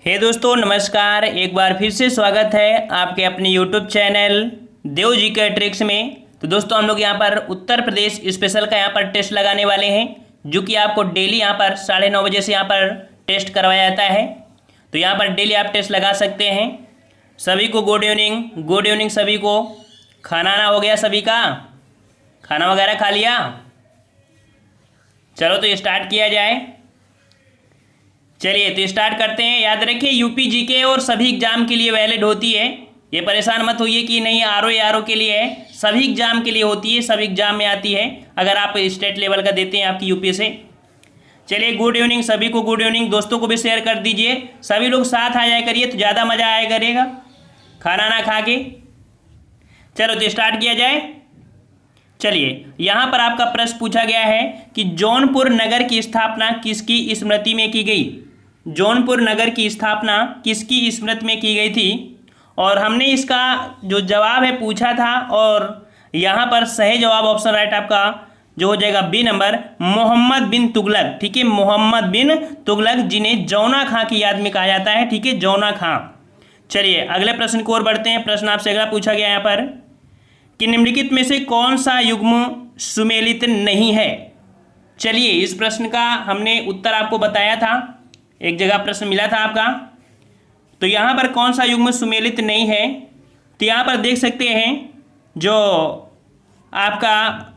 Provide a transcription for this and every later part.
हे दोस्तों नमस्कार। एक बार फिर से स्वागत है आपके अपने यूट्यूब चैनल देव जी के ट्रिक्स में। तो दोस्तों हम लोग यहाँ पर उत्तर प्रदेश स्पेशल का यहाँ पर टेस्ट लगाने वाले हैं, जो कि आपको डेली यहाँ पर 9:30 बजे से यहाँ पर टेस्ट करवाया जाता है। तो यहाँ पर डेली आप टेस्ट लगा सकते हैं। सभी को गुड इवनिंग सभी को। खाना आना हो गया सभी का? खाना वगैरह खा लिया? चलो तो स्टार्ट किया जाए। चलिए तो स्टार्ट करते हैं। याद रखिए यूपी जीके और सभी एग्जाम के लिए वैलिड होती है। ये परेशान मत होइए कि नहीं आरओ के लिए है, सभी एग्जाम के लिए होती है, सभी एग्जाम में आती है अगर आप स्टेट लेवल का देते हैं आपकी यूपी से। चलिए गुड इवनिंग सभी को, गुड इवनिंग। दोस्तों को भी शेयर कर दीजिए, सभी लोग साथ आ जाया करिए तो ज़्यादा मज़ा आया करेगा खाना ना खा के। चलो तो स्टार्ट किया जाए। चलिए यहाँ पर आपका प्रश्न पूछा गया है कि जौनपुर नगर की स्थापना किसकी स्मृति में की गई? जौनपुर नगर की स्थापना किसकी स्मृति में की गई थी? और हमने इसका जो जवाब है पूछा था, और यहाँ पर सही जवाब ऑप्शन राइट आपका जो हो जाएगा बी नंबर, मोहम्मद बिन तुगलक। ठीक है, मोहम्मद बिन तुगलक, जिन्हें जौना खां की याद में कहा जाता है। ठीक है, जौना खां। चलिए अगले प्रश्न की ओर बढ़ते हैं। प्रश्न आपसे अगला पूछा गया यहाँ पर कि निम्नलिखित में से कौन सा युग्म सुमेलित नहीं है? चलिए इस प्रश्न का हमने उत्तर आपको बताया था, एक जगह प्रश्न मिला था आपका। तो यहाँ पर कौन सा युग्म सुमेलित नहीं है? तो यहाँ पर देख सकते हैं जो आपका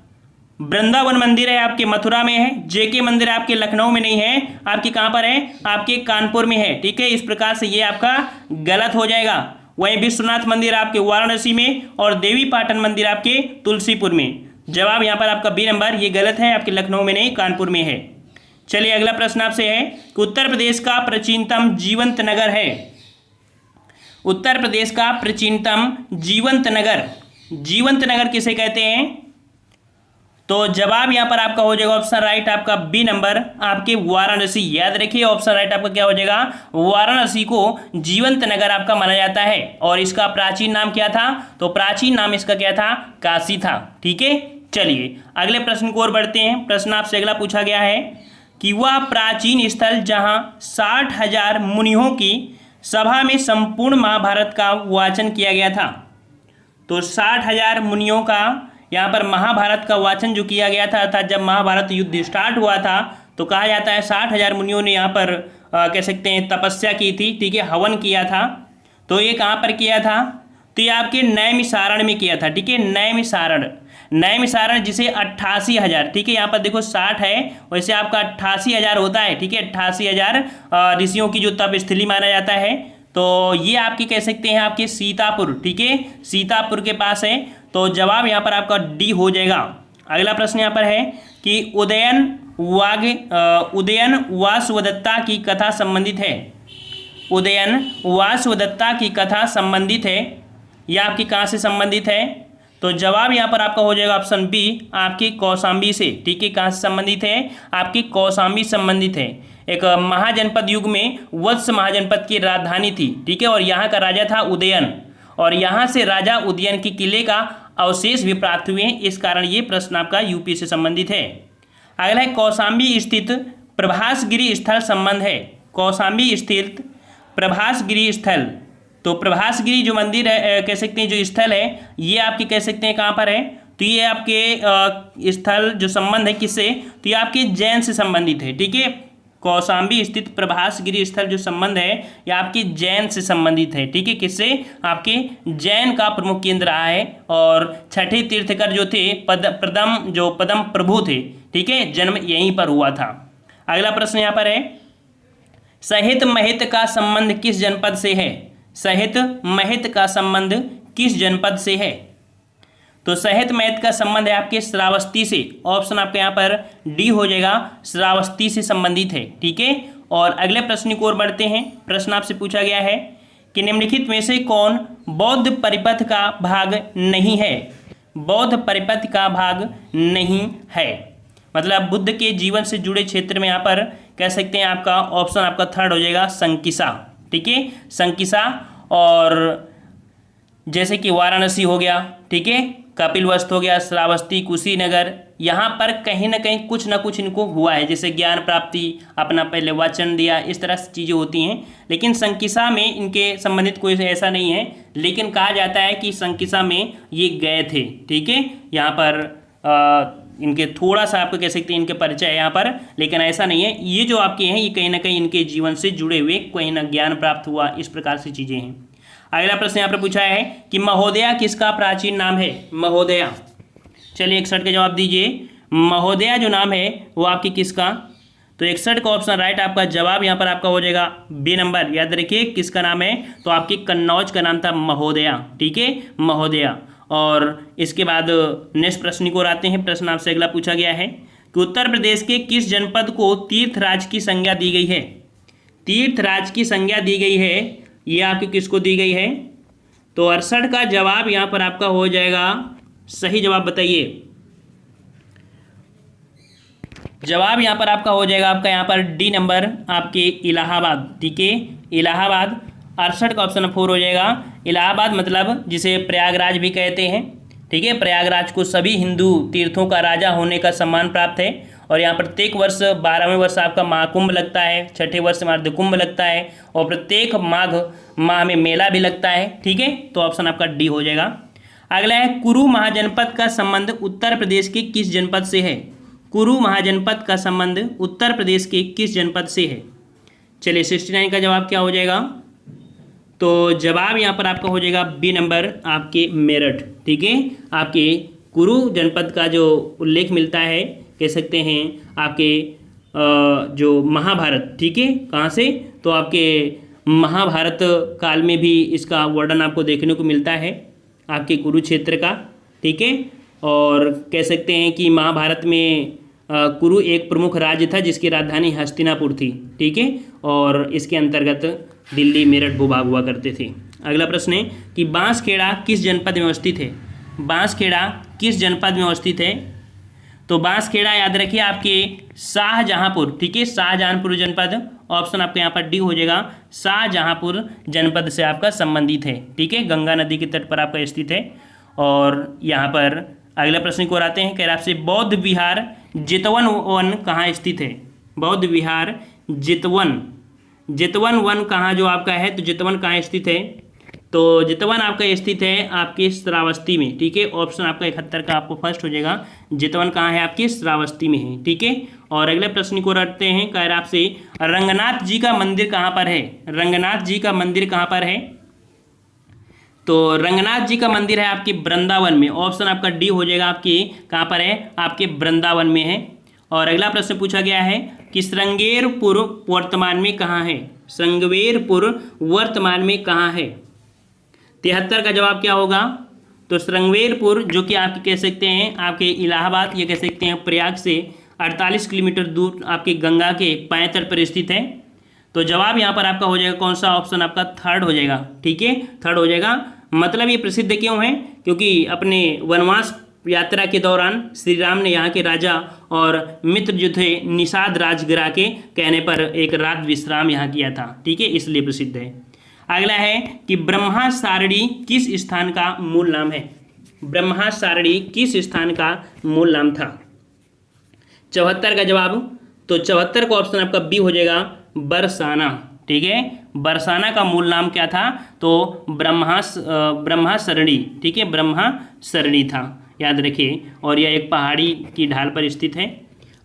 वृंदावन मंदिर है आपके मथुरा में है, जेके मंदिर आपके लखनऊ में नहीं है, आपके कहाँ पर है? आपके कानपुर में है। ठीक है, इस प्रकार से ये आपका गलत हो जाएगा। वहीं विश्वनाथ मंदिर आपके वाराणसी में और देवी पाटन मंदिर आपके तुलसीपुर में। जवाब यहाँ पर आपका बी नंबर, ये गलत है, आपके लखनऊ में नहीं कानपुर में है। चलिए अगला प्रश्न आपसे है कि उत्तर प्रदेश का प्राचीनतम जीवंत नगर है। उत्तर प्रदेश का प्राचीनतम जीवंत नगर किसे कहते हैं? तो जवाब यहाँ पर आपका हो जाएगा ऑप्शन राइट आपका बी नंबर, आपके वाराणसी। याद रखिए ऑप्शन राइट आपका क्या हो जाएगा? वाराणसी को जीवंत नगर आपका माना जाता है। और इसका प्राचीन नाम क्या था? तो प्राचीन नाम इसका क्या था? काशी था। ठीक है, चलिए अगले प्रश्न की ओर बढ़ते हैं। प्रश्न आपसे अगला पूछा गया है कि वह प्राचीन स्थल जहां 60,000 मुनियों की सभा में संपूर्ण महाभारत का वाचन किया गया था। तो 60,000 मुनियों का यहाँ पर महाभारत का वाचन जो किया गया था, अर्थात जब महाभारत युद्ध स्टार्ट हुआ था तो कहा जाता है 60,000 मुनियों ने यहाँ पर कह सकते हैं तपस्या की थी। ठीक है, हवन किया था। तो ये कहाँ पर किया था? तो ये आपके नैमिषारण्य में किया था। ठीक है, नैमिषारण्य जिसे 88,000, ठीक है यहाँ पर देखो 60 है, वैसे आपका 88,000 होता है। ठीक है, 88,000 ऋषियों की जो तपस्थली माना जाता है। तो ये आपके कह सकते हैं आपके सीतापुर। ठीक है, सीतापुर के पास है। तो जवाब यहाँ पर आपका डी हो जाएगा। अगला प्रश्न यहाँ पर है कि उदयन वासवदत्ता की कथा संबंधित है। उदयन वासवदत्ता की कथा संबंधित है, यह आपकी कहाँ से संबंधित है? तो जवाब यहाँ पर आपका हो जाएगा ऑप्शन बी, आपकी कौशाम्बी से। ठीक है, कहाँ से संबंधित है? आपकी कौशाम्बी संबंधित है। एक महाजनपद युग में वत्स महाजनपद की राजधानी थी। ठीक है, और यहाँ का राजा था उदयन, और यहाँ से राजा उदयन के किले का अवशेष भी प्राप्त हुए हैं। इस कारण ये प्रश्न आपका यूपी से संबंधित है। अगला है कौशाम्बी स्थित प्रभासगिरी स्थल संबंध है। कौशाम्बी स्थित प्रभासगिरी स्थल, तो प्रभासगिरी जो मंदिर है कह सकते हैं जो स्थल है, ये आपके कह सकते हैं कहाँ पर है? तो ये आपके स्थल जो संबंध है किससे? तो ये आपके जैन से संबंधित है। ठीक है, कौशाम्बी स्थित प्रभासगिरी स्थल जो संबंध है ये आपके जैन से संबंधित है। ठीक है, किससे? आपके जैन का प्रमुख केंद्र रहा है। और छठे तीर्थकर जो थे पदम प्रभु थे। ठीक है, जन्म यहीं पर हुआ था। अगला प्रश्न यहाँ पर है सहित महित का संबंध किस जनपद से है? सहित महित का संबंध किस जनपद से है? तो सहित महित का संबंध है आपके श्रावस्ती से। ऑप्शन आपके यहाँ पर डी हो जाएगा, श्रावस्ती से संबंधित है। ठीक है, और अगले प्रश्न की ओर बढ़ते हैं। प्रश्न आपसे पूछा गया है कि निम्नलिखित में से कौन बौद्ध परिपथ का भाग नहीं है? बौद्ध परिपथ का भाग नहीं है, मतलब बुद्ध के जीवन से जुड़े क्षेत्र में यहाँ पर कह सकते हैं आपका ऑप्शन आपका थर्ड हो जाएगा संकिसा। ठीक है, संकिसा, और जैसे कि वाराणसी हो गया। ठीक है, कपिलवस्तु हो गया, श्रावस्ती, कुशीनगर, यहाँ पर कहीं ना कहीं कुछ ना कुछ इनको हुआ है, जैसे ज्ञान प्राप्ति, अपना पहले वचन दिया, इस तरह से चीज़ें होती हैं। लेकिन संकिसा में इनके संबंधित कोई ऐसा नहीं है, लेकिन कहा जाता है कि संकिसा में ये गए थे। ठीक है, यहाँ पर इनके थोड़ा सा आपको कह सकते हैं इनके परिचय है यहाँ पर, लेकिन ऐसा नहीं है। ये जो आपके हैं ये कहीं ना कहीं इनके जीवन से जुड़े हुए कहीं ना ज्ञान प्राप्त हुआ, इस प्रकार से चीज़ें हैं। अगला प्रश्न यहाँ पर पूछा है कि महोदया किसका प्राचीन नाम है? महोदया, चलिए 61 का जवाब दीजिए। महोदया जो नाम है वो आपकी किसका? तो 61 का ऑप्शन राइट आपका जवाब यहाँ पर आपका हो जाएगा बी नंबर। याद रखिए किसका नाम है, तो आपकी कन्नौज का नाम था महोदया। ठीक है, महोदया। और इसके बाद नेक्स्ट प्रश्न को आते हैं। प्रश्न आपसे अगला पूछा गया है कि उत्तर प्रदेश के किस जनपद को तीर्थराज की संज्ञा दी गई है? तीर्थराज की संज्ञा दी गई है, ये आपकी किसको दी गई है? तो 68 का जवाब यहाँ पर आपका हो जाएगा, सही जवाब बताइए। जवाब यहाँ पर आपका हो जाएगा आपका यहाँ पर डी नंबर, आपके इलाहाबाद। ठीक है, इलाहाबाद। 68 का ऑप्शन 4 हो जाएगा। इलाहाबाद मतलब जिसे प्रयागराज भी कहते हैं। ठीक है, प्रयागराज को सभी हिंदू तीर्थों का राजा होने का सम्मान प्राप्त है। और यहाँ प्रत्येक वर्ष 12वें वर्ष आपका महाकुंभ लगता है, छठे वर्ष में अर्धकुंभ लगता है, और प्रत्येक माघ माह में मेला भी लगता है। ठीक है, तो ऑप्शन आपका डी हो जाएगा। अगला है कुरु महाजनपद का संबंध उत्तर प्रदेश के किस जनपद से है? कुरु महाजनपद का संबंध उत्तर प्रदेश के किस जनपद से है? चलिए 69 का जवाब क्या हो जाएगा? तो जवाब यहाँ पर आपका हो जाएगा बी नंबर, आपके मेरठ। ठीक है, आपके कुरु जनपद का जो उल्लेख मिलता है, कह सकते हैं आपके जो महाभारत, ठीक है, कहाँ से? तो आपके महाभारत काल में भी इसका वर्णन आपको देखने को मिलता है, आपके कुरुक्षेत्र का। ठीक है, और कह सकते हैं कि महाभारत में कुरु एक प्रमुख राज्य था जिसकी राजधानी हस्तिनापुर थी। ठीक है, और इसके अंतर्गत दिल्ली, मेरठ भूभाग हुआ करते थे। अगला प्रश्न है कि बांसखेड़ा किस जनपद में अवस्थित है? बांसखेड़ा किस जनपद में अवस्थित है? तो बांसखेड़ा याद रखिए आपके शाहजहांपुर। ठीक है, शाहजहांपुर जनपद, ऑप्शन आपका यहाँ पर डी हो जाएगा। शाहजहांपुर जनपद से आपका संबंधित है। ठीक है, गंगा नदी के तट पर आपका स्थित है। और यहाँ पर अगला प्रश्न को आते हैं, कह रहा आपसे बौद्ध विहार जितवन वन कहाँ स्थित है? बौद्ध विहार जितवन वन कहाँ जो आपका है? तो जितवन कहाँ स्थित है? तो जितवन आपका स्थित है आपके श्रावस्ती में। ठीक है, ऑप्शन आपका 71 का आपको फर्स्ट हो जाएगा। जितवन कहाँ है? आपकी श्रावस्ती में है। ठीक है, और अगले प्रश्न को रखते हैं, कह रहा आपसे रंगनाथ जी का मंदिर कहाँ पर है? रंगनाथ जी का मंदिर कहाँ पर है? तो रंगनाथ जी का मंदिर है आपके वृंदावन में। ऑप्शन आपका डी हो जाएगा, आपकी कहाँ पर है? आपके वृंदावन में है। और अगला प्रश्न पूछा गया है कि श्रृंगेरपुर वर्तमान में कहाँ है? श्रृंगेरपुर वर्तमान में कहाँ है? 73 का जवाब क्या होगा? तो श्रृंगेरपुर जो कि आप कह सकते हैं आपके इलाहाबाद, ये कह सकते हैं प्रयाग से 48 किलोमीटर दूर आपके गंगा के बाएं तट पर स्थित है। तो जवाब यहाँ पर आपका हो जाएगा कौन सा? ऑप्शन आपका थर्ड हो जाएगा। ठीक है, थर्ड हो जाएगा। मतलब ये प्रसिद्ध क्यों है? क्योंकि अपने वनवास यात्रा के दौरान श्री राम ने यहाँ के राजा और मित्र जो थे निषाद राजगिरा के कहने पर एक रात विश्राम यहाँ किया था। ठीक है, इसलिए प्रसिद्ध है। अगला है कि ब्रह्मासारणी किस स्थान का मूल नाम है? ब्रह्मासारणी किस स्थान का मूल नाम था? 74 का जवाब, तो 74 का ऑप्शन आपका बी हो जाएगा, बरसाना। ठीक है, बरसाना का मूल नाम क्या था? तो ब्रह्मासरणी। ठीक है, ब्रह्मासरणी था, याद रखिए। और यह एक पहाड़ी की ढाल पर स्थित है।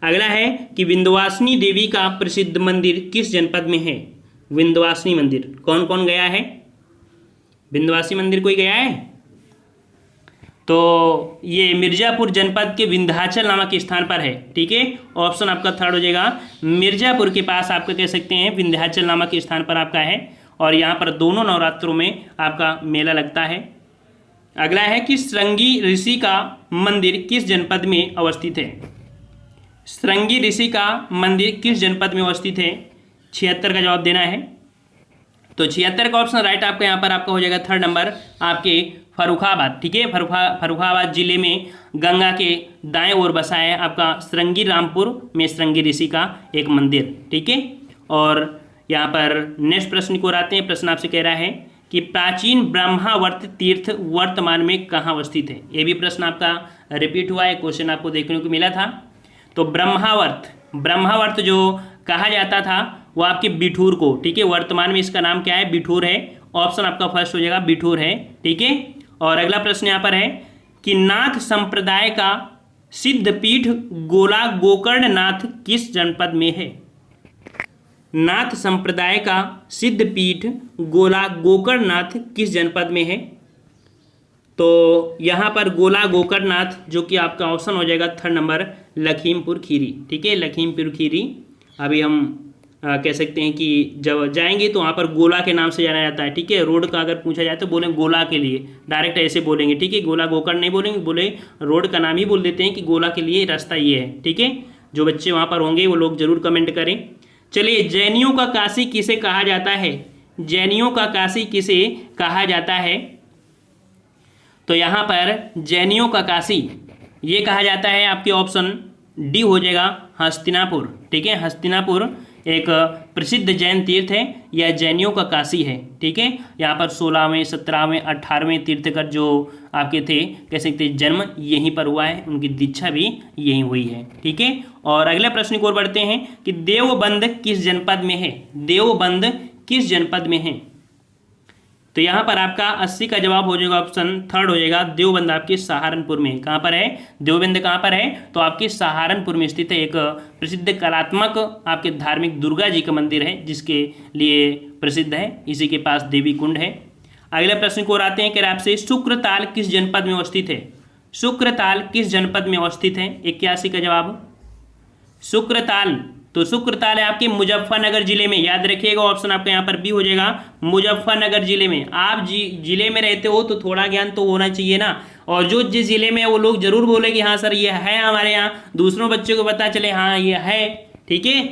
अगला है कि विंध्यवासिनी देवी का प्रसिद्ध मंदिर किस जनपद में है? विंध्यवासिनी मंदिर कौन कौन गया है? विंध्यवासिनी मंदिर कोई गया है? तो ये मिर्जापुर जनपद के विंध्याचल नामक स्थान पर है। ठीक है, ऑप्शन आपका थर्ड हो जाएगा। मिर्जापुर के पास आपका कह सकते हैं विंध्याचल नामक स्थान पर आपका है। और यहाँ पर दोनों नवरात्रों में आपका मेला लगता है। अगला है कि श्रृंगी ऋषि का मंदिर किस जनपद में अवस्थित है? श्रृंगी ऋषि का मंदिर किस जनपद में अवस्थित है? 76 का जवाब देना है। तो 76 का ऑप्शन राइट आपका यहाँ पर आपका हो जाएगा थर्ड नंबर, आपके फर्रुखाबाद। ठीक है, फर्रुखाबाद जिले में गंगा के दाएं ओर बसा है आपका श्रृंगी रामपुर में श्रृंगी ऋषि का एक मंदिर। ठीक है, और यहाँ पर नेक्स्ट प्रश्न को आते हैं। प्रश्न आपसे कह रहा है कि प्राचीन ब्रह्मावर्त तीर्थ वर्तमान में कहाँ अवस्थित है। ये भी प्रश्न आपका रिपीट हुआ है, क्वेश्चन आपको देखने को मिला था। तो ब्रह्मावर्त जो कहा जाता था वो आपके बिठूर को, ठीक है, वर्तमान में इसका नाम क्या है, बिठूर है। ऑप्शन आपका फर्स्ट हो जाएगा, बिठूर है, ठीक है। और अगला प्रश्न यहाँ पर है कि नाथ संप्रदाय का सिद्धपीठ गोला गोकर्णनाथ किस जनपद में है। नाथ संप्रदाय का सिद्धपीठ गोला गोकर्णनाथ किस जनपद में है। तो यहाँ पर गोला गोकर्णनाथ जो कि आपका ऑप्शन हो जाएगा थर्ड नंबर, लखीमपुर खीरी, ठीक है, लखीमपुर खीरी। अभी हम कह सकते हैं कि जब जाएंगे तो वहाँ पर गोला के नाम से जाना जाता है, ठीक है। रोड का अगर पूछा जाए तो बोले गोला के लिए, डायरेक्ट ऐसे बोलेंगे, ठीक है, गोला गोकर्ण नहीं बोलेंगे, बोले रोड का नाम ही बोल देते हैं कि गोला के लिए रास्ता ये है, ठीक है। जो बच्चे वहाँ पर होंगे वो लोग जरूर कमेंट करें। चलिए, जैनियों का काशी किसे कहा जाता है, जैनियों का काशी किसे कहा जाता है। तो यहाँ पर जैनियों का काशी ये कहा जाता है, आपके ऑप्शन डी हो जाएगा, हस्तिनापुर, ठीक है। हस्तिनापुर एक प्रसिद्ध जैन तीर्थ है, यह जैनियों का काशी है, ठीक है। यहाँ पर 16वें 17वें 18वें तीर्थकर जो आपके थे, कह सकते हैं जन्म यहीं पर हुआ है, उनकी दीक्षा भी यहीं हुई है, ठीक है। और अगले प्रश्न की ओर बढ़ते हैं कि देवबंद किस जनपद में है, देवबंद किस जनपद में है। तो यहाँ पर आपका 80 का जवाब हो जाएगा, ऑप्शन थर्ड हो जाएगा, देवबंद आपके सहारनपुर में। कहाँ पर है देवबंद, कहाँ पर है, तो आपके सहारनपुर में स्थित है। एक प्रसिद्ध कलात्मक आपके धार्मिक दुर्गा जी का मंदिर है जिसके लिए प्रसिद्ध है, इसी के पास देवी कुंड है। अगले प्रश्न को आते हैं कि आपसे शुक्रताल किस जनपद में अवस्थित है, शुक्रताल किस जनपद में अवस्थित है। 81 का जवाब शुक्रताल, तो शुक्रताल है आपके मुजफ्फरनगर जिले में, याद रखिएगा, ऑप्शन आपका यहाँ पर बी हो जाएगा, मुजफ्फरनगर जिले में। आप जिले में रहते हो तो थोड़ा ज्ञान तो होना चाहिए ना, और जो जिस जिले में है वो लोग जरूर बोले कि हाँ सर ये है हमारे यहाँ, दूसरों बच्चों को पता चले हाँ ये है, ठीक है।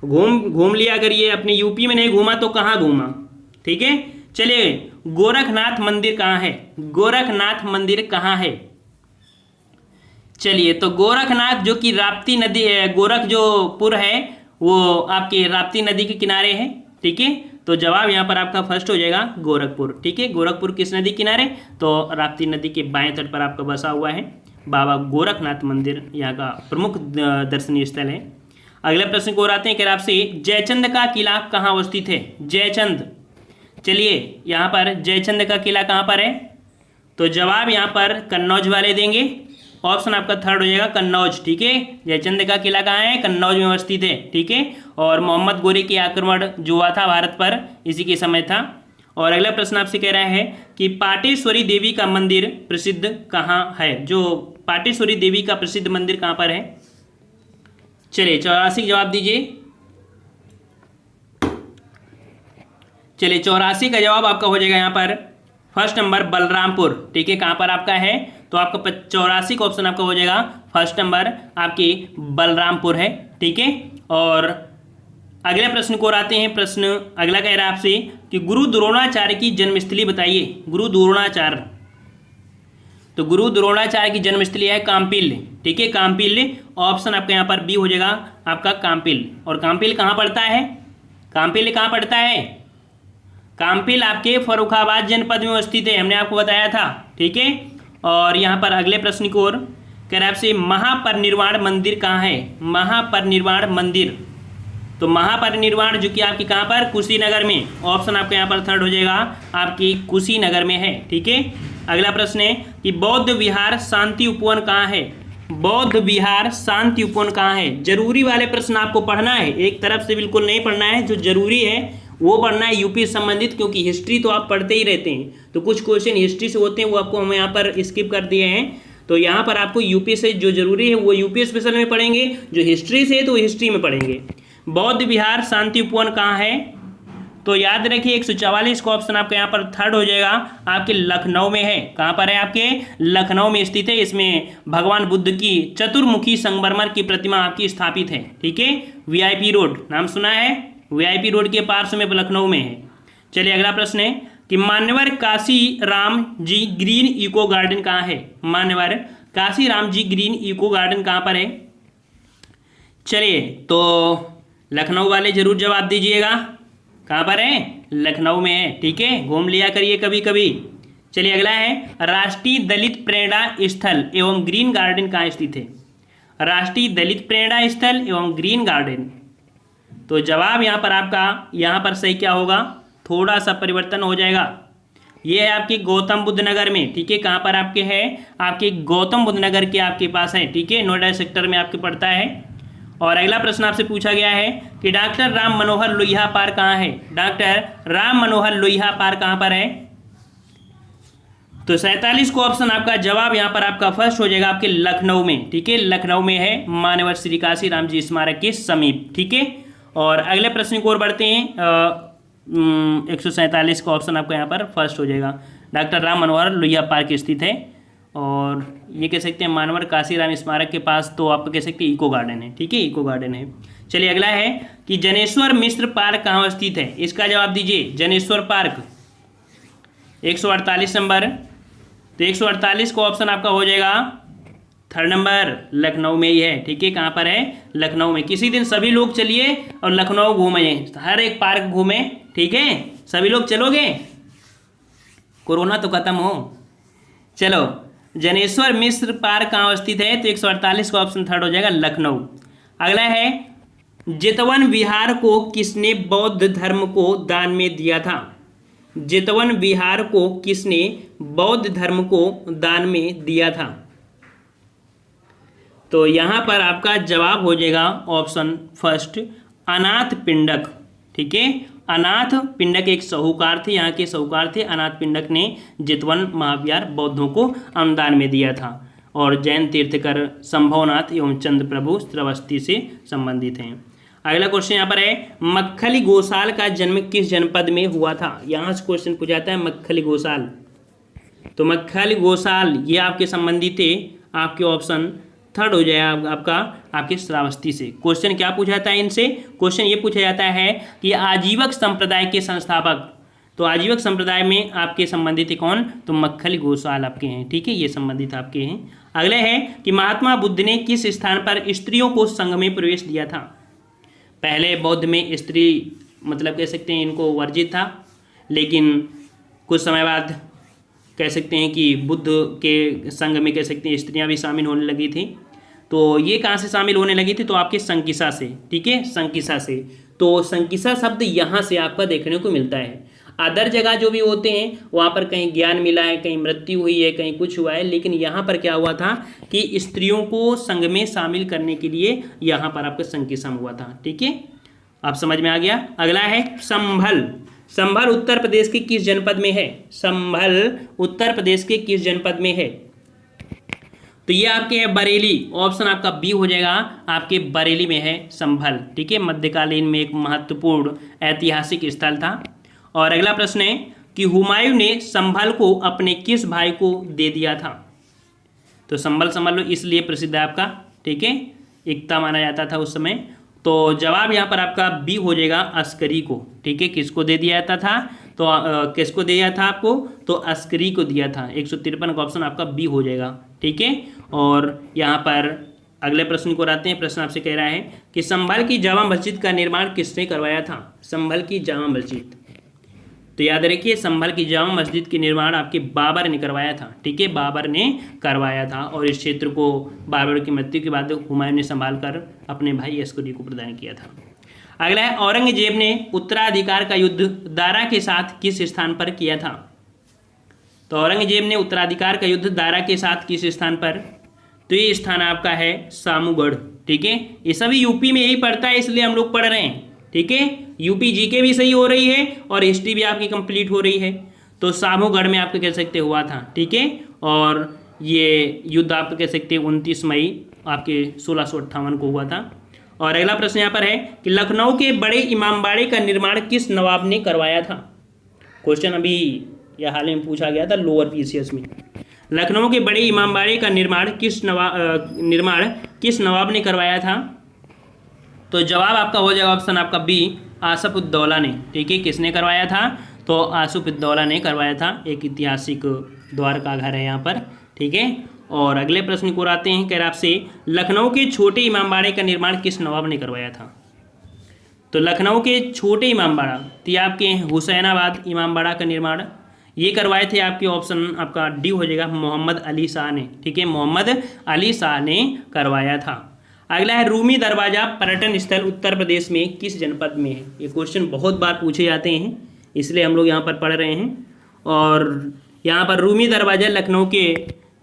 घूम लिया, अगर ये अपने यूपी में नहीं घूमा तो कहाँ घूमा, ठीक है। चलिए, गोरखनाथ मंदिर कहाँ है, गोरखनाथ मंदिर कहाँ है। चलिए, तो गोरखनाथ जो कि राप्ती नदी है, गोरख जो पुर है वो आपके राप्ती नदी के किनारे है, ठीक है। तो जवाब यहाँ पर आपका फर्स्ट हो जाएगा गोरखपुर, ठीक है। गोरखपुर किस नदी किनारे, तो राप्ती नदी के बाएं तट पर आपका बसा हुआ है। बाबा गोरखनाथ मंदिर यहाँ का प्रमुख दर्शनीय स्थल है। अगले प्रश्न को आते हैं कि आपसे जयचंद का किला कहाँ अवस्थित है, जयचंद। चलिए, यहाँ पर जयचंद का किला कहाँ पर है, तो जवाब यहाँ पर कन्नौज वाले देंगे, ऑप्शन आपका थर्ड हो जाएगा, कन्नौज, ठीक है। जयचंद का किला कहाँ है, कन्नौज में अवस्थित है, ठीक है। और मोहम्मद गोरी के आक्रमण जो हुआ था भारत पर, इसी के समय था। और अगला प्रश्न आपसे कह रहा है कि पाटेश्वरी देवी का मंदिर प्रसिद्ध कहाँ है, जो पाटेश्वरी देवी का प्रसिद्ध मंदिर कहाँ पर है। चलिए, 84 जवाब दीजिए। चलिए, 84 का जवाब आपका हो जाएगा यहाँ पर फर्स्ट नंबर, बलरामपुर, ठीक है। कहाँ पर आपका है, तो आपका 84 का ऑप्शन आपका हो जाएगा फर्स्ट नंबर, आपकी बलरामपुर है, ठीक है। और अगले प्रश्न को आते हैं। प्रश्न अगला कह रहा है आपसे कि गुरु द्रोणाचार्य की जन्मस्थली बताइए, गुरु द्रोणाचार्य। तो गुरु द्रोणाचार्य की जन्मस्थली है काम्पिल, ठीक है, काम्पिल। ऑप्शन आपका यहाँ पर बी हो जाएगा आपका काम्पिल। और काम्पिल कहाँ पड़ता है, काम्पिल कहाँ पड़ता है, काम्पिल आपके फर्रुखाबाद जनपद में स्थित है, हमने आपको बताया था, ठीक है। और यहाँ पर अगले प्रश्न की ओर कह रहा है आपसे महापरिनिर्वाण मंदिर कहाँ है, महापरिनिर्वाण मंदिर। तो महापरिनिर्वाण जो कि आपकी कहाँ पर, कुशीनगर में। ऑप्शन आपका यहाँ पर थर्ड हो जाएगा, आपकी कुशीनगर में है, ठीक है। अगला प्रश्न है कि बौद्ध विहार शांति उपवन कहाँ है, बौद्ध विहार शांति उपवन कहाँ है। जरूरी वाले प्रश्न आपको पढ़ना है, एक तरफ से बिल्कुल नहीं पढ़ना है, जो जरूरी है वो पढ़ना है यूपी से संबंधित, क्योंकि हिस्ट्री तो आप पढ़ते ही रहते हैं, तो कुछ क्वेश्चन हिस्ट्री से होते हैं वो आपको हम यहाँ पर स्किप कर दिए हैं। तो यहाँ पर आपको यूपी से जो जरूरी है वो यूपी स्पेशल में पढ़ेंगे, जो हिस्ट्री से है तो हिस्ट्री में पढ़ेंगे। बौद्ध विहार शांति उपवन कहाँ है, तो याद रखिए 144 का ऑप्शन आपका यहाँ पर थर्ड हो जाएगा, आपके लखनऊ में है। कहाँ पर है, आपके लखनऊ में स्थित है। इसमें भगवान बुद्ध की चतुर्मुखी संगमरमर की प्रतिमा आपकी स्थापित है, ठीक है। वीआईपी रोड नाम सुना है, वीआईपी रोड के पार्श्व में लखनऊ में है। चलिए, अगला प्रश्न है कि मान्यवर Kashi Ram ji green eco garden कहाँ है, मान्यवर Kashi Ram ji green eco garden कहाँ पर है। चलिए, तो लखनऊ वाले जरूर जवाब दीजिएगा। कहाँ पर है? लखनऊ में है। ठीक है, घूम लिया करिए कभी कभी। चलिए अगला है, राष्ट्रीय दलित प्रेरणा स्थल एवं ग्रीन गार्डन कहाँ स्थित है? राष्ट्रीय दलित प्रेरणा स्थल एवं ग्रीन गार्डन। तो जवाब यहाँ पर आपका, यहाँ पर सही क्या होगा, थोड़ा सा परिवर्तन हो जाएगा। ये है आपके गौतम बुद्ध नगर में। ठीक है, कहाँ पर आपके है? आपके गौतम बुद्ध नगर के आपके पास है। ठीक है, नोएडा सेक्टर में आपके पड़ता है। और अगला प्रश्न आपसे पूछा गया है कि डॉक्टर राम मनोहर लोहिया पार्क कहाँ है? डॉक्टर राम मनोहर लोहिया पार्क कहाँ पर है? तो 47 को ऑप्शन आपका जवाब यहाँ पर आपका फर्स्ट हो जाएगा आपके लखनऊ में। ठीक है, लखनऊ में है, मान्यवर श्री काशी राम जी स्मारक के समीप। ठीक है, और अगले प्रश्न की ओर बढ़ते हैं। 147 का ऑप्शन आपका यहाँ पर फर्स्ट हो जाएगा। डॉक्टर राम मनोहर लोहिया पार्क स्थित है, और ये कह सकते हैं मानवर काशी राम स्मारक के पास, तो आप कह सकते हैं इको गार्डन है। ठीक है, इको गार्डन है। चलिए अगला है कि जनेश्वर मिश्र पार्क कहाँ स्थित है? इसका जवाब दीजिए। Janeshwar park 148 number. तो 148 का ऑप्शन आपका हो जाएगा थर्ड नंबर, लखनऊ में ही है। ठीक है, कहाँ पर है? लखनऊ में। किसी दिन सभी लोग चलिए और लखनऊ घूमें, हर एक पार्क घूमें। ठीक है, सभी लोग चलोगे, कोरोना तो खत्म हो। चलो, जनेश्वर मिश्र पार्क कहाँ स्थित है? तो 148 का ऑप्शन थर्ड हो जाएगा, लखनऊ। अगला है, जेतवन विहार को किसने बौद्ध धर्म को दान में दिया था? जेतवन विहार को किसने बौद्ध धर्म को दान में दिया था? तो यहाँ पर आपका जवाब हो जाएगा ऑप्शन फर्स्ट, अनाथ पिंडक। ठीक है, अनाथ पिंडक एक साहूकार थे, यहाँ के साहूकार थे। अनाथ पिंडक ने जेतवन महाविहार बौद्धों को अनुदान में दिया था। और जैन तीर्थकर संभवनाथ एवं चंद्र प्रभु श्रावस्ती से संबंधित हैं। अगला क्वेश्चन यहाँ पर है, मक्खली गोसाल का जन्म किस जनपद में हुआ था? यहाँ से क्वेश्चन पूछा जाता है मक्खली गोसाल। तो मक्खली गोसाल ये आपके संबंधित थे, आपके ऑप्शन थर्ड हो जाएगा आपका आपके श्रावस्ती से। क्वेश्चन क्या पूछा जाता है इनसे? क्वेश्चन ये पूछा जाता है कि आजीवक संप्रदाय के संस्थापक, तो आजीवक संप्रदाय में आपके संबंधित है कौन? तो मक्खली गोसाल आपके हैं। ठीक है, ये संबंधित आपके हैं। अगले है कि महात्मा बुद्ध ने किस स्थान पर स्त्रियों को संघ में प्रवेश दिया था? पहले बौद्ध में स्त्री मतलब कह सकते हैं इनको वर्जित था, लेकिन कुछ समय बाद कह सकते हैं कि बुद्ध के संघ में कह सकते हैं स्त्रियां भी शामिल होने लगी थी। तो ये कहाँ से शामिल होने लगी थी? तो आपके संकिसा से। ठीक है, संकिसा से। तो संकिसा शब्द यहाँ से आपका देखने को मिलता है। अदर जगह जो भी होते हैं वहाँ पर कहीं ज्ञान मिला है, कहीं मृत्यु हुई है, कहीं कुछ हुआ है, लेकिन यहाँ पर क्या हुआ था कि स्त्रियों को संघ में शामिल करने के लिए यहाँ पर आपका संकिसा हुआ था। ठीक है, आप समझ में आ गया। अगला है संभल। संभल उत्तर प्रदेश के किस जनपद में है? संभल उत्तर प्रदेश के किस जनपद में है? तो ये आपके है बरेली। ऑप्शन आपका बी हो जाएगा, आपके बरेली में है संभल। ठीक है, मध्यकालीन में एक महत्वपूर्ण ऐतिहासिक स्थल था। और अगला प्रश्न है कि हुमायूं ने संभल को अपने किस भाई को दे दिया था? तो संभल समझ लो इसलिए प्रसिद्ध है आपका। ठीक है, एकता माना जाता था उस समय। तो जवाब यहाँ पर आपका बी हो जाएगा, अस्करी को। ठीक है, किसको दे दिया जाता था? तो किसको दिया था आपको? तो अस्करी को दिया था। 153 का ऑप्शन आपका बी हो जाएगा। ठीक है, और यहाँ पर अगले प्रश्न को आते हैं। प्रश्न आपसे कह रहा है कि संभल की जामा मस्जिद का निर्माण किसने करवाया था? संभल की जामा मस्जिद, तो याद रखिए संभल की जामा मस्जिद के निर्माण आपके बाबर ने करवाया था। ठीक है, बाबर ने करवाया था, और इस क्षेत्र को बाबर की मृत्यु के बाद हुमायूं ने संभाल कर अपने भाई अस्करी को प्रदान किया था। अगला है, औरंगजेब ने उत्तराधिकार का युद्ध दारा के साथ किस स्थान पर किया था? तो औरंगजेब ने उत्तराधिकार का युद्ध दारा के साथ किस स्थान पर? तो ये स्थान आपका है सामूगढ़। ठीक है, ये सभी यूपी में यही पड़ता है, इसलिए हम लोग पढ़ रहे हैं। ठीक है, यूपी जीके भी सही हो रही है और हिस्ट्री भी आपकी कंप्लीट हो रही है। तो सामूगढ़ में आपको कह सकते हुआ था। ठीक है, और ये युद्ध आप कह सकते हैं 29 मई आपके 1658 को हुआ था। और अगला प्रश्न यहाँ पर है कि लखनऊ के बड़े इमामबाड़े का निर्माण किस नवाब ने करवाया था? क्वेश्चन अभी यह हाल में पूछा गया था लोअर पीसीएस में। लखनऊ के बड़े इमामबाड़े का निर्माण किस नवाब ने करवाया था? तो जवाब आपका हो जाएगा ऑप्शन आपका बी, आसफ उद्दौला ने। ठीक है, किसने करवाया था? तो आसफ उद्दौला ने करवाया था। एक ऐतिहासिक द्वार का घर है यहाँ पर। ठीक है, और अगले प्रश्न को आते हैं। कह रहा आपसे लखनऊ के छोटे इमामबाड़े का निर्माण किस नवाब ने करवाया था? तो लखनऊ के छोटे इमामबाड़ा, तो ये आपके हुसैनाबाद इमामबाड़ा का निर्माण ये करवाए थे आपके, ऑप्शन आपका डी हो जाएगा, मोहम्मद अली शाह ने। ठीक है, मोहम्मद अली शाह ने करवाया था। अगला है रूमी दरवाज़ा पर्यटन स्थल उत्तर प्रदेश में किस जनपद में है। ये क्वेश्चन बहुत बार पूछे जाते हैं, इसलिए हम लोग यहाँ पर पढ़ रहे हैं। और यहाँ पर रूमी दरवाज़ा लखनऊ के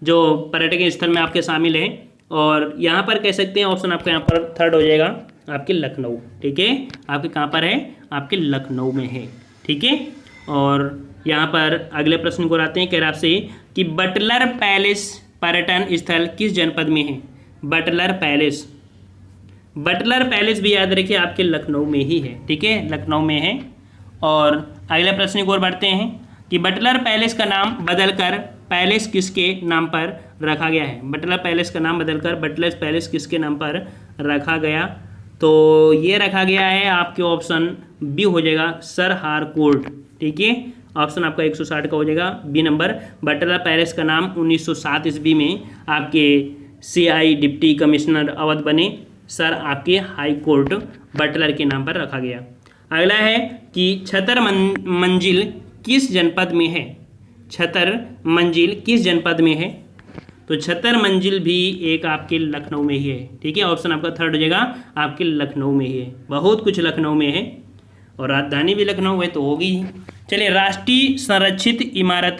जो पर्यटक स्थल में आपके शामिल है, और यहाँ पर कह सकते हैं ऑप्शन आपका यहाँ पर थर्ड हो जाएगा आपके लखनऊ। ठीक है, आपके कहाँ पर है, आपके लखनऊ में है। ठीक है, और यहाँ पर अगले प्रश्न को आते हैं, कह रहा आपसे कि बटलर पैलेस पर्यटन स्थल किस जनपद में है। बटलर पैलेस, बटलर पैलेस भी याद रखिए आपके लखनऊ में ही है। ठीक है, लखनऊ में है। और अगले प्रश्न की ओर बढ़ते हैं कि बटलर पैलेस का नाम बदलकर पैलेस किसके नाम पर रखा गया है। बटलर पैलेस का नाम बदलकर बटलर पैलेस किसके नाम पर रखा गया, तो ये रखा गया है आपके ऑप्शन बी हो जाएगा, सर हारकोर्ट। ठीक है, ऑप्शन आपका 160 का हो जाएगा बी नंबर। बटलर पैलेस का नाम 1907 ईस्वी में आपके CI डिप्टी कमिश्नर अवध बने, सर आपके हाई कोर्ट बटलर के नाम पर रखा गया। अगला है कि छतर मंजिल किस जनपद में है। छतर मंजिल किस जनपद में है, तो छतर मंजिल भी एक आपके लखनऊ में ही है। ठीक है, ऑप्शन आपका थर्ड हो जाएगा, आपके लखनऊ में ही है। बहुत कुछ लखनऊ में है, और राजधानी भी लखनऊ है तो होगी ही। चलिए, राष्ट्रीय संरक्षित इमारत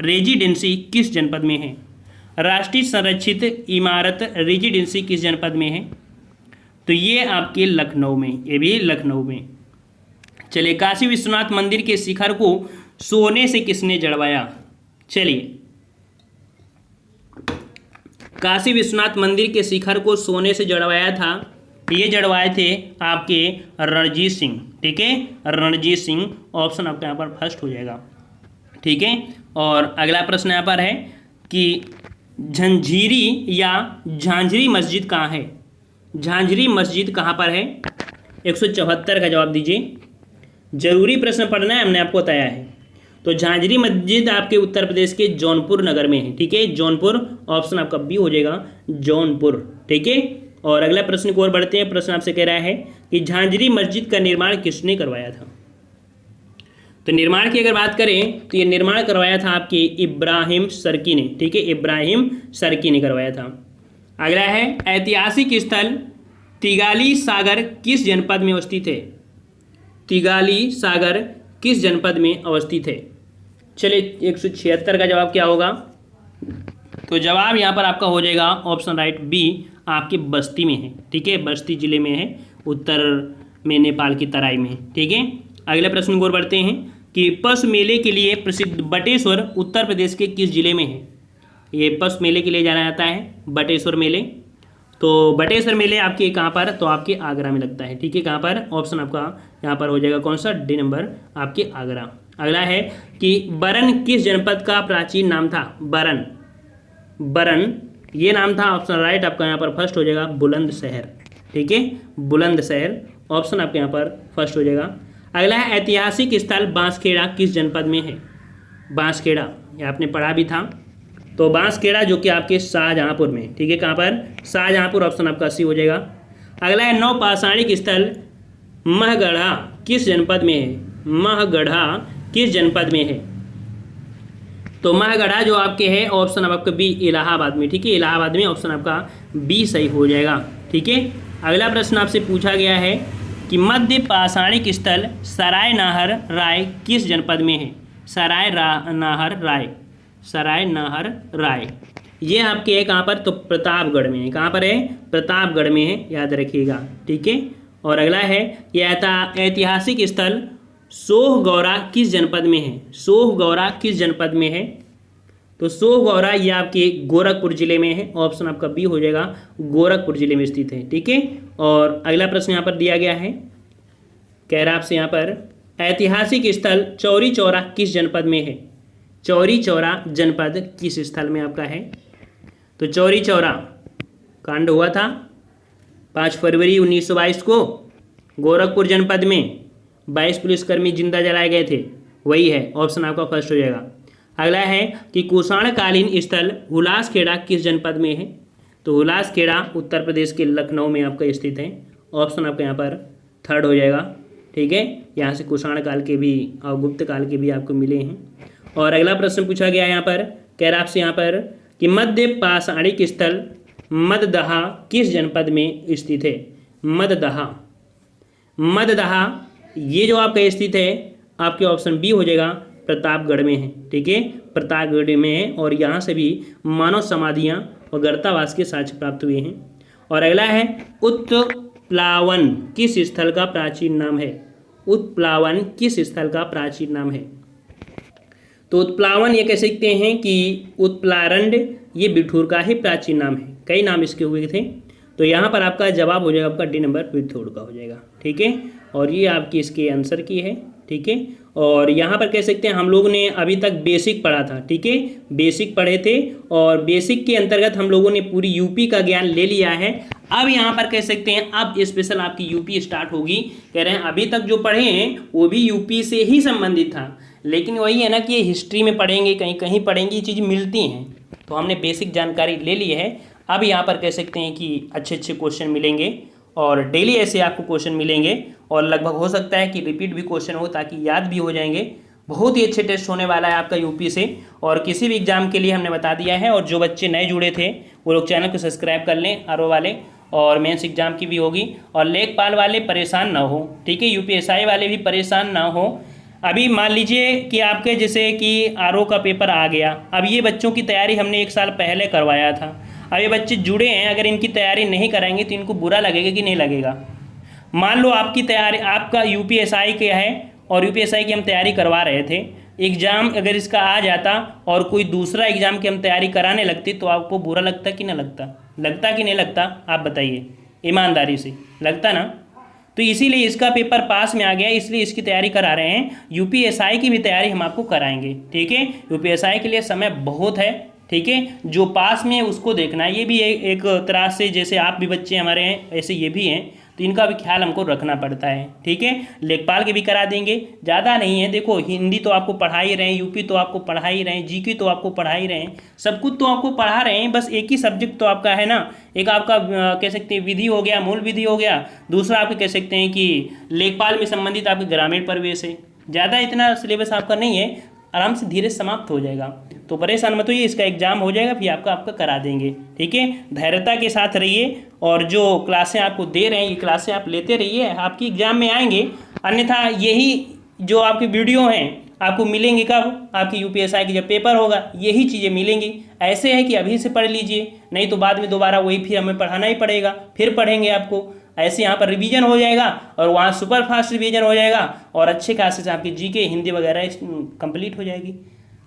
रेजिडेंसी किस जनपद में है। राष्ट्रीय संरक्षित इमारत रेजिडेंसी किस जनपद में है, तो ये आपके लखनऊ में, ये भी लखनऊ में। चलिए, काशी विश्वनाथ मंदिर के शिखर को सोने से किसने जड़वाया। चलिए, काशी विश्वनाथ मंदिर के शिखर को सोने से जड़वाया था, ये जड़वाए थे आपके रणजीत सिंह। ठीक है, रणजीत सिंह, ऑप्शन आपका यहाँ पर फर्स्ट हो जाएगा। ठीक है, और अगला प्रश्न यहाँ पर है कि झंझीरी या झांझरी मस्जिद कहाँ है। झांझरी मस्जिद कहाँ पर है, 174 का जवाब दीजिए। जरूरी प्रश्न पढ़ना है, हमने आपको बताया है। तो झांझरी मस्जिद आपके उत्तर प्रदेश के जौनपुर नगर में है। ठीक है, जौनपुर, ऑप्शन आपका बी हो जाएगा, जौनपुर। ठीक है, और अगला प्रश्न की ओर बढ़ते हैं। प्रश्न आपसे कह रहा है कि झांझरी मस्जिद का निर्माण किसने करवाया था। तो निर्माण की अगर बात करें तो ये निर्माण करवाया था आपके इब्राहिम सर्की ने। ठीक है, इब्राहिम सर्की ने करवाया था। अगला है ऐतिहासिक स्थल तिगाली सागर किस जनपद में अवस्थित है। तिगाली सागर किस जनपद में अवस्थित है। चलिए, 176 का जवाब क्या होगा, तो जवाब यहाँ पर आपका हो जाएगा ऑप्शन राइट बी, आपके बस्ती में है। ठीक है, बस्ती जिले में है, उत्तर में नेपाल की तराई में है। ठीक है, अगले प्रश्न की ओर बढ़ते हैं कि पशु मेले के लिए प्रसिद्ध बटेश्वर उत्तर प्रदेश के किस जिले में है। ये पशु मेले के लिए जाना जाता है बटेश्वर मेले। तो बटेश्वर मेले आपके कहाँ पर, तो आपके आगरा में लगता है। ठीक है, कहाँ पर, ऑप्शन आपका यहाँ पर हो जाएगा कौन सा, डी नंबर, आपके आगरा। अगला है कि बरन किस जनपद का प्राचीन नाम था। बरन, बरन ये नाम था, ऑप्शन राइट आपका यहाँ पर फर्स्ट हो जाएगा, बुलंदशहर। ठीक है, बुलंदशहर, ऑप्शन आपके यहाँ पर फर्स्ट हो जाएगा। अगला है ऐतिहासिक स्थल बांसखेड़ा किस जनपद में है। बांसखेड़ा, ये आपने पढ़ा भी था। तो बांसखेड़ा जो कि आपके शाहजहाँपुर में। ठीक है, कहाँ पर, शाहजहाँपुर, ऑप्शन आपका सी हो जाएगा। अगला है नवपाषाणिक स्थल महगढ़ा किस जनपद में है। महगढ़ा किस जनपद में है, तो महगढ़ा जो आपके है ऑप्शन आपका बी, इलाहाबाद में। ठीक है, इलाहाबाद में, ऑप्शन आपका बी सही हो जाएगा। ठीक है, अगला प्रश्न आपसे पूछा गया है कि मध्य पाषाणिक स्थल सराय नाहर राय किस जनपद में है। सराय नाहर राय, सराय नाहर राय ये आपके है कहाँ पर, तो प्रतापगढ़ में है। कहाँ पर है, प्रतापगढ़ में है, याद रखिएगा। ठीक है, और अगला है यह ऐतिहासिक स्थल सोहगौरा किस जनपद में है। सोहगौरा किस जनपद में है, तो सोहगौरा ये आपके गोरखपुर जिले में है, ऑप्शन आपका बी हो जाएगा, गोरखपुर जिले में स्थित है। ठीक है, और अगला प्रश्न यहाँ पर दिया गया है, कह रहा आपसे यहाँ पर ऐतिहासिक स्थल चौरी चौरा किस जनपद में है। चौरी चौरा जनपद किस स्थल में आपका है, तो चौरी चौरा कांड हुआ था 5 फरवरी 1922 को गोरखपुर जनपद में, 22 पुलिसकर्मी जिंदा जलाए गए थे, वही है, ऑप्शन आपका फर्स्ट हो जाएगा। अगला है कि कुषाणकालीन स्थल हुलासखेड़ा किस जनपद में है, तो हुलासखेड़ा उत्तर प्रदेश के लखनऊ में आपका स्थित है, ऑप्शन आपका यहाँ पर थर्ड हो जाएगा। ठीक है, यहाँ से कुषाण काल के भी और गुप्त काल के भी आपको मिले हैं। और अगला प्रश्न पूछा गया यहाँ पर, कह रहा आपसे यहाँ पर कि मध्य पाषाणिक स्थल मददहा किस जनपद में स्थित है। मददहा, मददहा ये जो आपका स्थित है आपके ऑप्शन बी हो जाएगा, प्रतापगढ़ में है। ठीक है, प्रतापगढ़ में है और यहाँ से भी मानव समाधियाँ और गर्तावास के साक्ष्य प्राप्त हुए हैं। और अगला है उत्प्लावन किस स्थल का प्राचीन नाम है। उत्प्लावन किस स्थल का प्राचीन नाम है। तो उत्प्लावन ये कह सकते हैं कि उत्प्लारंड ये बिठूर का ही प्राचीन नाम है, कई नाम इसके हुए थे। तो यहाँ पर आपका जवाब हो जाएगा आपका डी नंबर बिठूर का हो जाएगा। ठीक है, और ये आपकी इसके आंसर की है। ठीक है, और यहाँ पर कह सकते हैं हम लोग ने अभी तक बेसिक पढ़ा था। ठीक है, बेसिक पढ़े थे और बेसिक के अंतर्गत हम लोगों ने पूरी यूपी का ज्ञान ले लिया है। अब यहाँ पर कह सकते हैं अब स्पेशल आपकी यूपी स्टार्ट होगी। कह रहे हैं अभी तक जो पढ़े हैं वो भी यूपी से ही संबंधित था, लेकिन वही है ना कि हिस्ट्री में पढ़ेंगे, कहीं कहीं पढ़ेंगे, ये चीज़ मिलती हैं। तो हमने बेसिक जानकारी ले ली है। अब यहाँ पर कह सकते हैं कि अच्छे अच्छे क्वेश्चन मिलेंगे और डेली ऐसे आपको क्वेश्चन मिलेंगे और लगभग हो सकता है कि रिपीट भी क्वेश्चन हो ताकि याद भी हो जाएंगे। बहुत ही अच्छे टेस्ट होने वाला है आपका यूपी से और किसी भी एग्जाम के लिए हमने बता दिया है। और जो बच्चे नए जुड़े थे वो लोग चैनल को सब्सक्राइब कर लें, आरओ वाले, और मेंस एग्जाम की भी होगी। और लेखपाल वाले परेशान ना हो, ठीक है, यूपीएसआई वाले भी परेशान ना हो। अभी मान लीजिए कि आपके जैसे कि आरओ का पेपर आ गया, अब ये बच्चों की तैयारी हमने 1 साल पहले करवाया था। अब ये बच्चे जुड़े हैं, अगर इनकी तैयारी नहीं कराएंगे तो इनको बुरा लगेगा कि नहीं लगेगा। मान लो आपकी तैयारी, आपका यूपीएसआई के है और यूपीएसआई की हम तैयारी करवा रहे थे, एग्ज़ाम अगर इसका आ जाता और कोई दूसरा एग्ज़ाम की हम तैयारी कराने लगती तो आपको बुरा लगता कि ना लगता? लगता कि नहीं लगता? आप बताइए ईमानदारी से, लगता ना? तो इसीलिए इसका पेपर पास में आ गया, इसलिए इसकी तैयारी करा रहे हैं। यूपीएसआई की भी तैयारी हम आपको कराएंगे। ठीक है, यूपीएसआई के लिए समय बहुत है। ठीक है, जो पास में है उसको देखना है। ये भी एक तरह से जैसे आप भी बच्चे हमारे हैं ऐसे ये भी हैं, तो इनका भी ख्याल हमको रखना पड़ता है। ठीक है, लेखपाल के भी करा देंगे, ज़्यादा नहीं है। देखो हिंदी तो आपको पढ़ा ही रहे हैं, यूपी तो आपको पढ़ा ही रहे हैं, जीके तो आपको पढ़ा ही रहे हैं, सब कुछ तो आपको पढ़ा रहे हैं। बस एक ही सब्जेक्ट तो आपका है ना, एक आपका कह सकते हैं विधि हो गया, मूल विधि हो गया, दूसरा आपके कह सकते हैं कि लेखपाल में संबंधित आपके ग्रामीण परिवेश है। ज़्यादा इतना सिलेबस आपका नहीं है, आराम से धीरे समाप्त हो जाएगा। तो परेशान मत होइए, इसका एग्जाम हो जाएगा फिर आपका करा देंगे। ठीक है, धैर्यता के साथ रहिए और जो क्लासें आपको दे रहे हैं ये क्लासें आप लेते रहिए, आपकी एग्जाम में आएंगे। अन्यथा यही जो आपकी वीडियो हैं आपको मिलेंगी कब? आपकी यूपीएसआई की जब पेपर होगा यही चीज़ें मिलेंगी। ऐसे है कि अभी से पढ़ लीजिए, नहीं तो बाद में दोबारा वही फिर हमें पढ़ाना ही पड़ेगा, फिर पढ़ेंगे आपको। ऐसे यहाँ पर रिवीजन हो जाएगा और वहाँ सुपर फास्ट रिवीजन हो जाएगा और अच्छे खासे से आपकी जीके हिंदी वगैरह कंप्लीट हो जाएगी।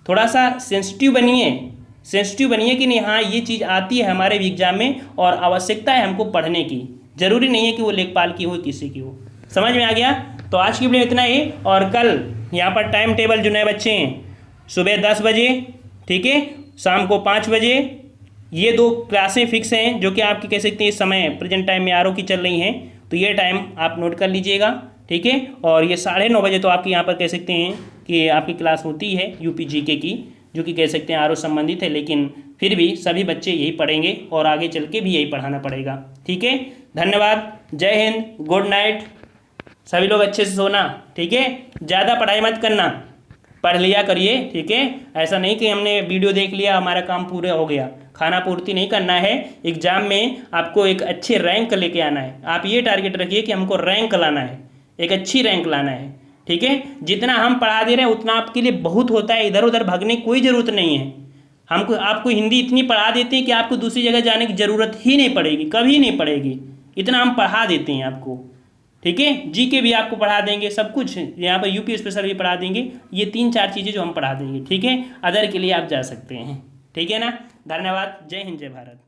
थोड़ा सा सेंसिटिव बनिए कि नहीं, हाँ ये चीज़ आती है हमारे भी एग्जाम में और आवश्यकता है हमको पढ़ने की। ज़रूरी नहीं है कि वो लेखपाल की हो किसी की हो। समझ में आ गया? तो आज की वीडियो इतना ही। और कल यहाँ पर टाइम टेबल जो नए बच्चे हैं, सुबह 10 बजे, ठीक है, शाम को 5 बजे, ये 2 क्लासें फिक्स हैं जो कि आपकी कह सकते हैं इस समय प्रेजेंट टाइम में आरओ की चल रही हैं। तो ये टाइम आप नोट कर लीजिएगा। ठीक है, और ये 9:30 बजे तो आपकी यहाँ पर कह सकते हैं कि आपकी क्लास होती है यूपी जीके की, जो कि कह सकते हैं आरओ संबंधित है, लेकिन फिर भी सभी बच्चे यही पढ़ेंगे और आगे चल के भी यही पढ़ाना पड़ेगा। ठीक है, धन्यवाद, जय हिंद, गुड नाइट। सभी लोग अच्छे से सोना। ठीक है, ज़्यादा पढ़ाई मत करना, पढ़ लिया करिए। ठीक है, ऐसा नहीं कि हमने वीडियो देख लिया हमारा काम पूरा हो गया। खाना पूर्ति नहीं करना है, एग्जाम में आपको एक अच्छे रैंक लेके आना है। आप ये टारगेट रखिए कि हमको रैंक लाना है, एक अच्छी रैंक लाना है। ठीक है, जितना हम पढ़ा दे रहे हैं उतना आपके लिए बहुत होता है, इधर उधर भागने की कोई ज़रूरत नहीं है। आपको हिंदी इतनी पढ़ा देते हैं कि आपको दूसरी जगह जाने की ज़रूरत ही नहीं पड़ेगी, कभी नहीं पड़ेगी। इतना हम पढ़ा देते हैं आपको। ठीक है, जीके भी आपको पढ़ा देंगे, सब कुछ यहाँ पर यूपी स्पेशल भी पढ़ा देंगे। ये 3-4 चीज़ें जो हम पढ़ा देंगे। ठीक है, अदर के लिए आप जा सकते हैं। ठीक है ना, धन्यवाद, जय हिंद, जय भारत।